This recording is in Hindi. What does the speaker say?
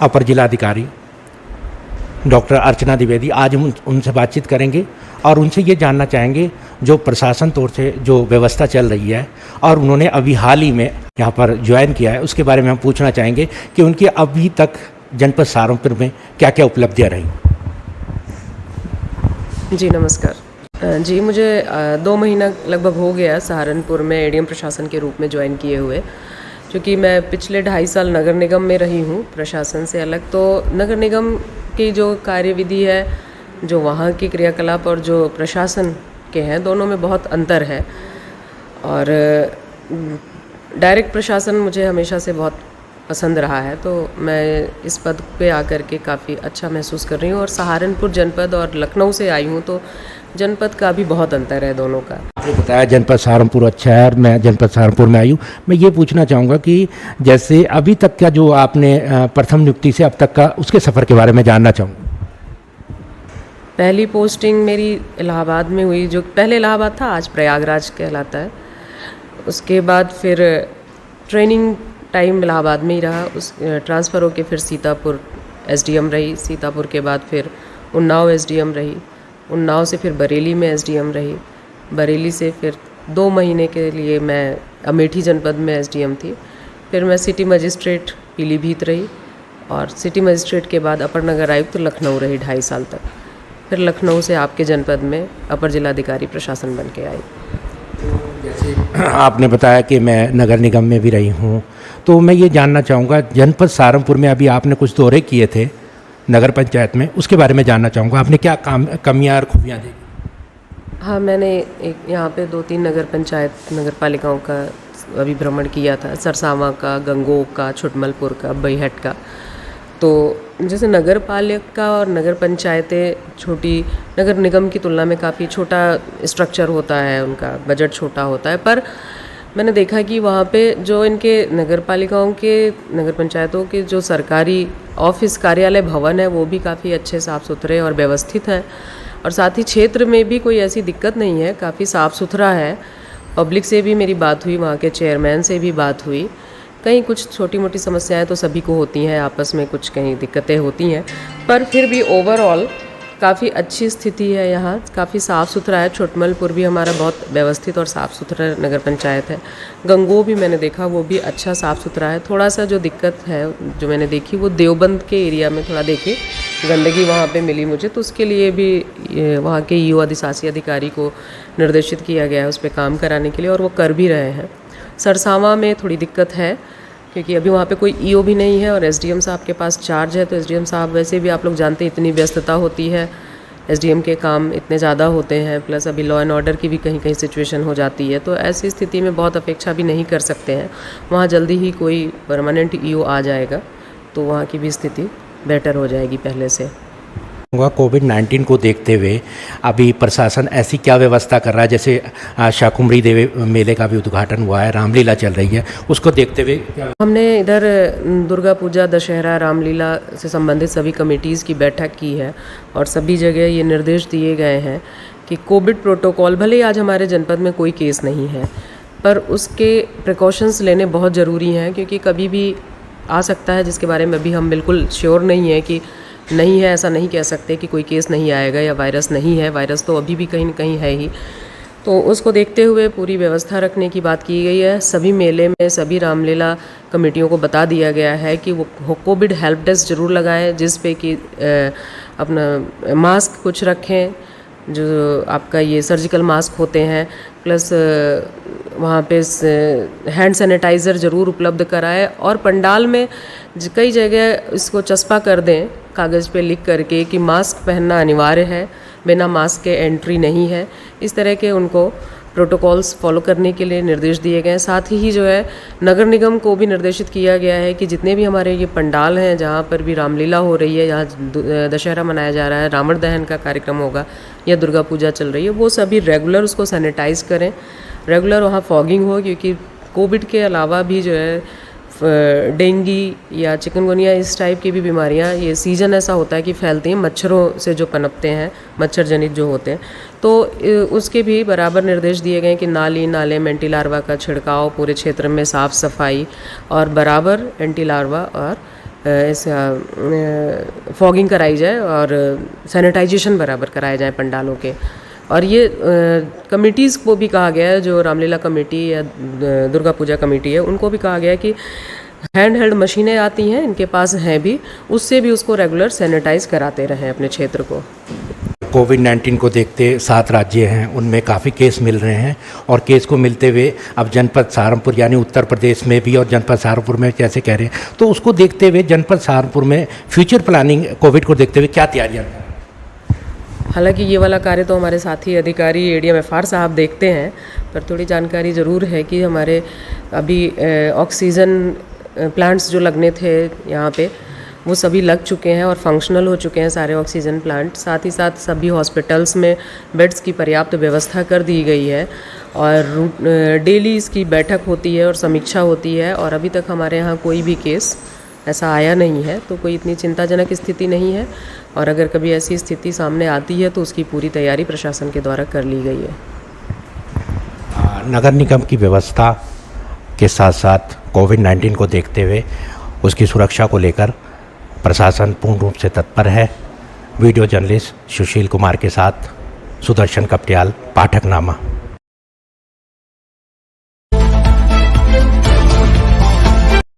अपर जिलाधिकारी डॉक्टर अर्चना द्विवेदी। आज हम उनसे बातचीत करेंगे और उनसे ये जानना चाहेंगे जो प्रशासन तौर से जो व्यवस्था चल रही है और उन्होंने अभी हाल ही में यहाँ पर ज्वाइन किया है, उसके बारे में हम पूछना चाहेंगे कि उनकी अभी तक जनपद सहारनपुर में क्या क्या उपलब्धियाँ रही। जी नमस्कार जी, मुझे 2 महीना लगभग हो गया सहारनपुर में एडीएम प्रशासन के रूप में ज्वाइन किए हुए। क्योंकि मैं पिछले 2.5 साल नगर निगम में रही हूँ प्रशासन से अलग, तो नगर निगम की जो कार्यविधि है, जो वहाँ की क्रियाकलाप और जो प्रशासन के हैं, दोनों में बहुत अंतर है। और डायरेक्ट प्रशासन मुझे हमेशा से बहुत पसंद रहा है, तो मैं इस पद पे आकर के काफ़ी अच्छा महसूस कर रही हूँ। और सहारनपुर जनपद और लखनऊ से आई हूँ, तो जनपद का भी बहुत अंतर है दोनों का। आपने बताया जनपद सहारनपुर अच्छा है और मैं जनपद सहारनपुर में आई हूँ। मैं ये पूछना चाहूँगा कि जैसे अभी तक का जो आपने प्रथम नियुक्ति से अब तक का उसके सफ़र के बारे में जानना चाहूँगा। पहली पोस्टिंग मेरी इलाहाबाद में हुई, जो पहले इलाहाबाद था आज प्रयागराज कहलाता है। उसके बाद फिर ट्रेनिंग टाइम इलाहाबाद में ही रहा, उस ट्रांसफ़र होके फिर सीतापुर एसडीएम रही, सीतापुर के बाद फिर उन्नाव एसडीएम रही, उन्नाव से फिर बरेली में एसडीएम रही, बरेली से फिर 2 महीने के लिए मैं अमेठी जनपद में एसडीएम थी। फिर मैं सिटी मजिस्ट्रेट पीलीभीत रही और सिटी मजिस्ट्रेट के बाद अपर नगर आयुक्त लखनऊ रही 2.5 साल तक। फिर लखनऊ से आपके जनपद में अपर जिलाधिकारी प्रशासन बन के आई। जैसे आपने बताया कि मैं नगर निगम में भी रही हूँ, तो मैं ये जानना चाहूँगा जनपद सहारनपुर में अभी आपने कुछ दौरे किए थे नगर पंचायत में, उसके बारे में जानना चाहूँगा। आपने क्या कमियाँ और खूबियाँ देखी? हाँ, मैंने यहाँ पे 2-3 नगर पंचायत नगर पालिकाओं का अभी भ्रमण किया था, सरसावां का, गंगोह का, छुटमलपुर का, बैहट का। तो जैसे नगर पालिका और नगर पंचायतें छोटी नगर निगम की तुलना में काफ़ी छोटा स्ट्रक्चर होता है, उनका बजट छोटा होता है, पर मैंने देखा कि वहाँ पे जो इनके नगर पालिकाओं के नगर पंचायतों के जो सरकारी ऑफिस कार्यालय भवन है, वो भी काफ़ी अच्छे साफ़ सुथरे और व्यवस्थित हैं। और साथ ही क्षेत्र में भी कोई ऐसी दिक्कत नहीं है, काफ़ी साफ़ सुथरा है। पब्लिक से भी मेरी बात हुई, वहाँ के चेयरमैन से भी बात हुई। कहीं कुछ छोटी मोटी समस्याएं तो सभी को होती हैं, आपस में कुछ कहीं दिक्कतें होती हैं, पर फिर भी ओवरऑल काफ़ी अच्छी स्थिति है यहाँ, काफ़ी साफ़ सुथरा है। छुटमलपुर भी हमारा बहुत व्यवस्थित और साफ़ सुथरा नगर पंचायत है। गंगोह भी मैंने देखा, वो भी अच्छा साफ़ सुथरा है। थोड़ा सा जो दिक्कत है जो मैंने देखी, वो देवबंद के एरिया में थोड़ा देखी, गंदगी वहाँ पे मिली मुझे, तो उसके लिए भी वहाँ के ईओ अधिशासी अधिकारी को निर्देशित किया गया है उस पर काम कराने के लिए, और वो कर भी रहे हैं। सरसावां में थोड़ी दिक्कत है क्योंकि अभी वहाँ पे कोई ईओ भी नहीं है और एसडीएम साहब के पास चार्ज है, तो एसडीएम साहब वैसे भी आप लोग जानते हैं इतनी व्यस्तता होती है, एसडीएम के काम इतने ज़्यादा होते हैं, प्लस अभी लॉ एंड ऑर्डर की भी कहीं कहीं सिचुएशन हो जाती है, तो ऐसी स्थिति में बहुत अपेक्षा भी नहीं कर सकते हैं। वहाँ जल्दी ही कोई परमानेंट ईओ आ जाएगा तो वहाँ की भी स्थिति बेटर हो जाएगी पहले से। कोविड-19 को देखते हुए अभी प्रशासन ऐसी क्या व्यवस्था कर रहा है? जैसे शाकुंभरी देवी मेले का भी उद्घाटन हुआ है, रामलीला चल रही है, उसको देखते हुए हमने इधर दुर्गा पूजा, दशहरा, रामलीला से संबंधित सभी कमेटीज़ की बैठक की है और सभी जगह ये निर्देश दिए गए हैं कि कोविड प्रोटोकॉल, भले ही आज हमारे जनपद में कोई केस नहीं है, पर उसके प्रिकॉशंस लेने बहुत ज़रूरी हैं, क्योंकि कभी भी आ सकता है, जिसके बारे में अभी हम बिल्कुल श्योर नहीं है कि नहीं है, ऐसा नहीं कह सकते कि कोई केस नहीं आएगा या वायरस नहीं है, वायरस तो अभी भी कहीं न कहीं है ही। तो उसको देखते हुए पूरी व्यवस्था रखने की बात की गई है। सभी मेले में सभी रामलीला कमेटियों को बता दिया गया है कि वो कोविड हेल्प डेस्क ज़रूर लगाएं, जिस पे कि अपना मास्क कुछ रखें, जो आपका ये सर्जिकल मास्क होते हैं, प्लस वहाँ पे हैंड सैनिटाइज़र ज़रूर उपलब्ध कराएं, और पंडाल में कई जगह इसको चस्पा कर दें कागज़ पे लिख करके कि मास्क पहनना अनिवार्य है, बिना मास्क के एंट्री नहीं है। इस तरह के उनको प्रोटोकॉल्स फॉलो करने के लिए निर्देश दिए गए हैं। साथ ही जो है नगर निगम को भी निर्देशित किया गया है कि जितने भी हमारे ये पंडाल हैं, जहाँ पर भी रामलीला हो रही है, यहाँ दशहरा मनाया जा रहा है, रावण दहन का कार्यक्रम होगा या दुर्गा पूजा चल रही है, वो सभी रेगुलर उसको सैनिटाइज़ करें, रेगुलर वहाँ फॉगिंग हो, क्योंकि कोविड के अलावा भी जो है डेंगी या चिकनगुनिया इस टाइप की भी बीमारियां, ये सीज़न ऐसा होता है कि फैलती हैं मच्छरों से जो पनपते हैं, मच्छर जनित जो होते हैं, तो उसके भी बराबर निर्देश दिए गए कि नाली नाले में एंटी लार्वा का छिड़काव, पूरे क्षेत्र में साफ़ सफाई और बराबर एंटी लार्वा और फॉगिंग कराई जाए और सैनिटाइजेशन बराबर कराए जाए पंडालों के। और ये कमिटीज़ को भी कहा गया है, जो रामलीला कमेटी या दुर्गा पूजा कमेटी है, उनको भी कहा गया है कि हैंड हेल्ड मशीनें आती हैं, इनके पास हैं भी, उससे भी उसको रेगुलर सैनिटाइज कराते रहें अपने क्षेत्र को। कोविड-19 को देखते 7 राज्य हैं, उनमें काफ़ी केस मिल रहे हैं और केस को मिलते हुए अब जनपद सहारनपुर यानी उत्तर प्रदेश में भी और जनपद सहारनपुर में जैसे कह रहे हैं, तो उसको देखते हुए जनपद सहारनपुर में फ्यूचर प्लानिंग कोविड को देखते हुए क्या तैयारियाँ? हालांकि ये वाला कार्य तो हमारे साथी अधिकारी ADM-FR साहब देखते हैं, पर थोड़ी जानकारी ज़रूर है कि हमारे अभी ऑक्सीजन प्लांट्स जो लगने थे यहाँ पे, वो सभी लग चुके हैं और फंक्शनल हो चुके हैं सारे ऑक्सीजन प्लांट। साथ ही साथ सभी हॉस्पिटल्स में बेड्स की पर्याप्त व्यवस्था कर दी गई है और डेली इसकी बैठक होती है और समीक्षा होती है, और अभी तक हमारे यहाँ कोई भी केस ऐसा आया नहीं है, तो कोई इतनी चिंताजनक स्थिति नहीं है। और अगर कभी ऐसी स्थिति सामने आती है तो उसकी पूरी तैयारी प्रशासन के द्वारा कर ली गई है। नगर निगम की व्यवस्था के साथ साथ कोविड-19 को देखते हुए उसकी सुरक्षा को लेकर प्रशासन पूर्ण रूप से तत्पर है। वीडियो जर्नलिस्ट सुशील कुमार के साथ सुदर्शन कपटियाल, पाठकनामा।